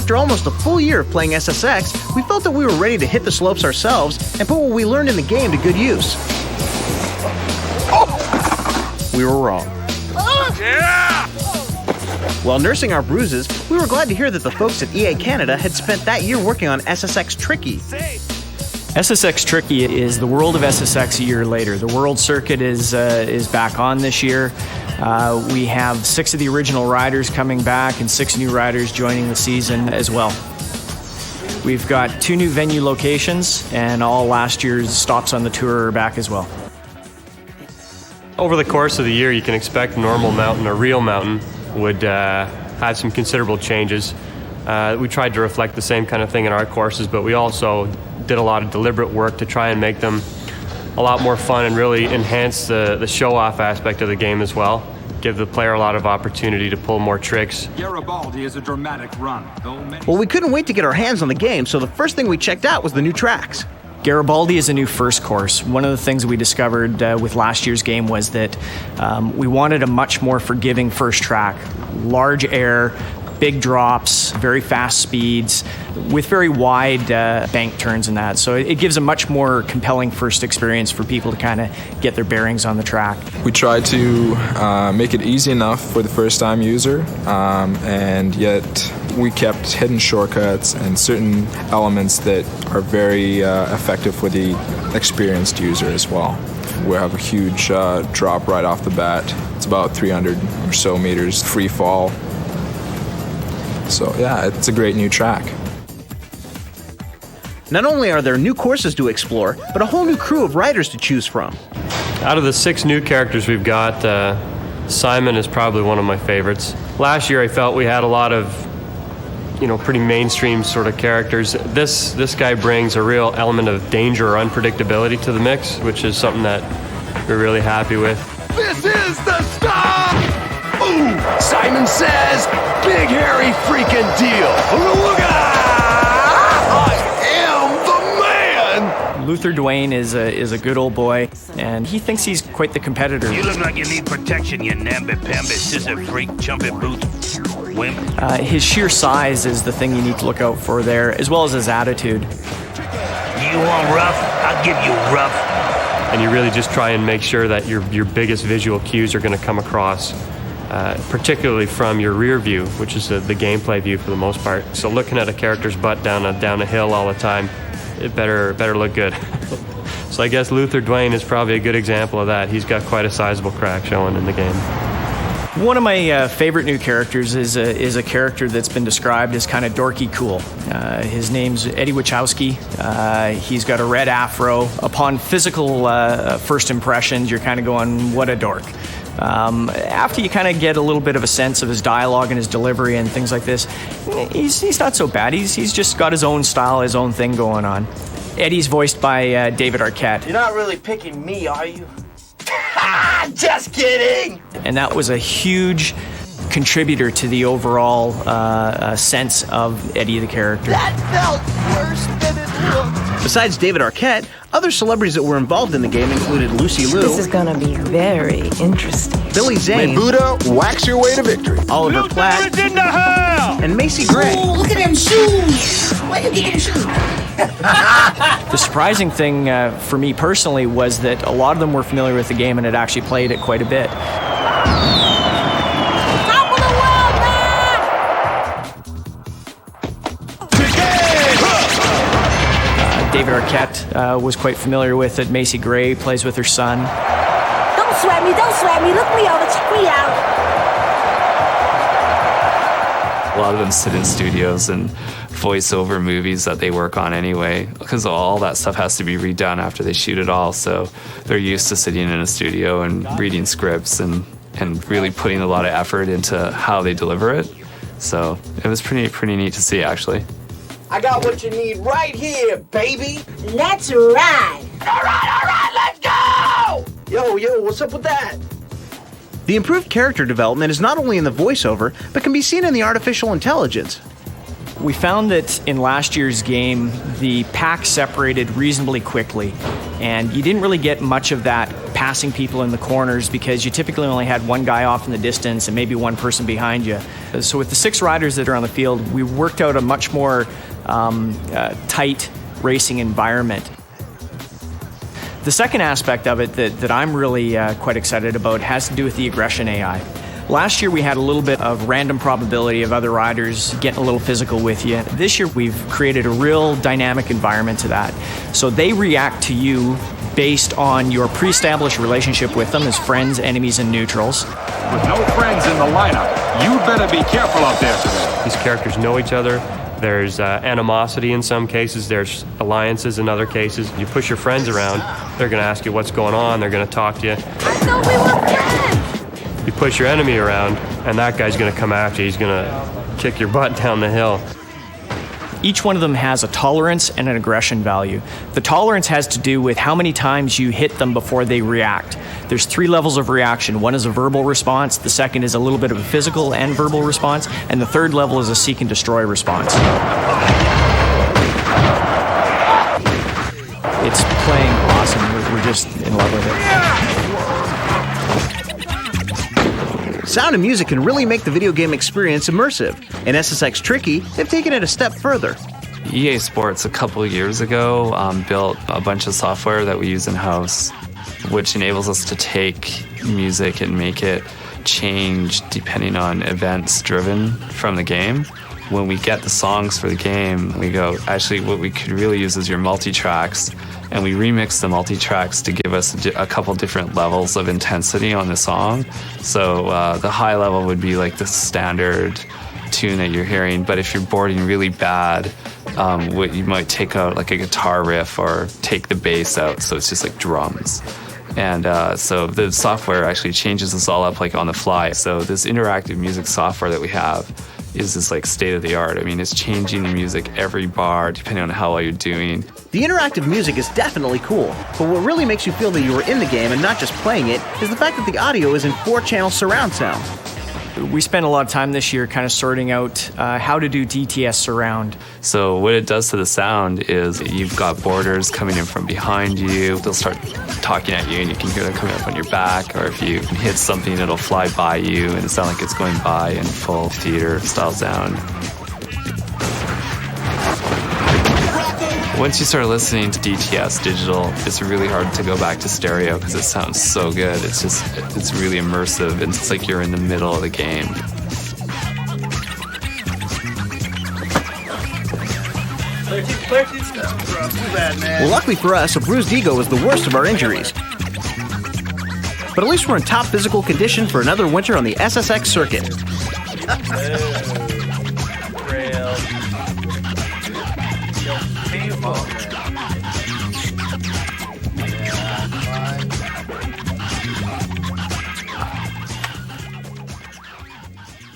After almost a full year of playing SSX, we felt that we were ready to hit the slopes ourselves and put what we learned in the game to good use. We were wrong. While nursing our bruises, we were glad to hear that the folks at EA Canada had spent that year working on SSX Tricky. SSX Tricky is the world of SSX a year later. The world circuit is back on this year. We have 6 of the original riders coming back and 6 new riders joining the season as well. We've got 2 new venue locations, and all last year's stops on the tour are back as well. Over the course of the year, you can expect normal mountain or real mountain would have some considerable changes. We tried to reflect the same kind of thing in our courses, but we also did a lot of deliberate work to try and make them a lot more fun and really enhance the show-off aspect of the game as well. Give the player a lot of opportunity to pull more tricks. Garibaldi is a dramatic run. Well, we couldn't wait to get our hands on the game, so the first thing we checked out was the new tracks. Garibaldi is a new first course. One of the things we discovered with last year's game was that we wanted a much more forgiving first track. Large air, big drops, very fast speeds, with very wide bank turns and that. So it gives a much more compelling first experience for people to kind of get their bearings on the track. We tried to make it easy enough for the first-time user, and yet we kept hidden shortcuts and certain elements that are very effective for the experienced user as well. We have a huge drop right off the bat. It's about 300 or so meters free fall. So yeah, it's a great new track. Not only are there new courses to explore, but a whole new crew of riders to choose from. Out of the 6 new characters we've got, Simon is probably one of my favorites. Last year I felt we had a lot of pretty mainstream sort of characters. This guy brings a real element of danger or unpredictability to the mix, which is something that we're really happy with. This is the stop! Ooh, Simon says, big hairy freaking deal. I am the man! Luther Dwayne is a good old boy, and he thinks he's quite the competitor. You look like you need protection, you namby-pamby, scissor freak, jumpy boot, wimp. His sheer size is the thing you need to look out for there, as well as his attitude. You want rough? I'll give you rough. And you really just try and make sure that your biggest visual cues are going to come across, particularly from your rear view, which is the gameplay view for the most part. So looking at a character's butt down a hill all the time, it better look good. So I guess Luther Dwayne is probably a good example of that. He's got quite a sizable crack showing in the game. One of my favorite new characters is a character that's been described as kind of dorky cool. His name's Eddie Wachowski. He's got a red afro. Upon physical first impressions, you're kind of going, what a dork. After you kind of get a little bit of a sense of his dialogue and his delivery and things like this, he's not so bad. He's just got his own style, his own thing going on. Eddie's voiced by David Arquette. You're not really picking me, are you? Just kidding! And that was a huge contributor to the overall sense of Eddie the character. That felt worse than it looked. Besides David Arquette, other celebrities that were involved in the game included Lucy Liu. This is gonna be very interesting. Billy Zane. May Buddha wax your way to victory. Oliver Platt. in the house! And Macy Gray. Ooh, look at them shoes! Where you get them shoes? The surprising thing for me personally was that a lot of them were familiar with the game and had actually played it quite a bit. Top of the world, man! David Arquette was quite familiar with it. Macy Gray plays with her son. Don't sweat me, look me over, check me out. A lot of them sit in studios and voice over movies that they work on anyway, because all that stuff has to be redone after they shoot it all. So they're used to sitting in a studio and reading scripts and really putting a lot of effort into how they deliver it. So it was pretty neat to see, actually. I got what you need right here, baby! Let's ride! All right, let's go! Yo, what's up with that? The improved character development is not only in the voiceover, but can be seen in the artificial intelligence. We found that in last year's game, the pack separated reasonably quickly, and you didn't really get much of that passing people in the corners because you typically only had one guy off in the distance and maybe one person behind you. So with the 6 riders that are on the field, we worked out a much more tight racing environment. The second aspect of it that I'm really quite excited about has to do with the aggression AI. Last year we had a little bit of random probability of other riders getting a little physical with you. This year we've created a real dynamic environment to that. So they react to you based on your pre-established relationship with them as friends, enemies, and neutrals. With no friends in the lineup, you better be careful out there today. These characters know each other. There's animosity in some cases. There's alliances in other cases. You push your friends around, they're going to ask you what's going on. They're going to talk to you. I thought we were friends! You push your enemy around, and that guy's going to come after you. He's going to kick your butt down the hill. Each one of them has a tolerance and an aggression value. The tolerance has to do with how many times you hit them before they react. There's 3 levels of reaction. One is a verbal response, the second is a little bit of a physical and verbal response, and the third level is a seek and destroy response. It's playing awesome. We're just in love with it. Sound and music can really make the video game experience immersive. In SSX Tricky, they've taken it a step further. EA Sports a couple of years ago built a bunch of software that we use in-house, which enables us to take music and make it change depending on events driven from the game. When we get the songs for the game, we go, actually what we could really use is your multi-tracks, and we remix the multi-tracks to give us a couple different levels of intensity on the song. So the high level would be like the standard tune that you're hearing, but if you're boarding really bad, what you might take out like a guitar riff or take the bass out, so it's just like drums. And so the software actually changes this all up like on the fly. So this interactive music software that we have is this like state of the art. I mean, it's changing the music every bar depending on how well you're doing. The interactive music is definitely cool, but what really makes you feel that you are in the game and not just playing it is the fact that the audio is in 4-channel surround sound. We spent a lot of time this year kind of sorting out how to do DTS surround. So what it does to the sound is you've got boarders coming in from behind you. They'll start talking at you and you can hear them coming up on your back, or if you hit something, it'll fly by you and it sounds like it's going by in full theater style sound. Once you start listening to DTS digital, it's really hard to go back to stereo because it sounds so good. It's really immersive. It's like you're in the middle of the game. Well, luckily for us, a bruised ego was the worst of our injuries. But at least we're in top physical condition for another winter on the SSX circuit.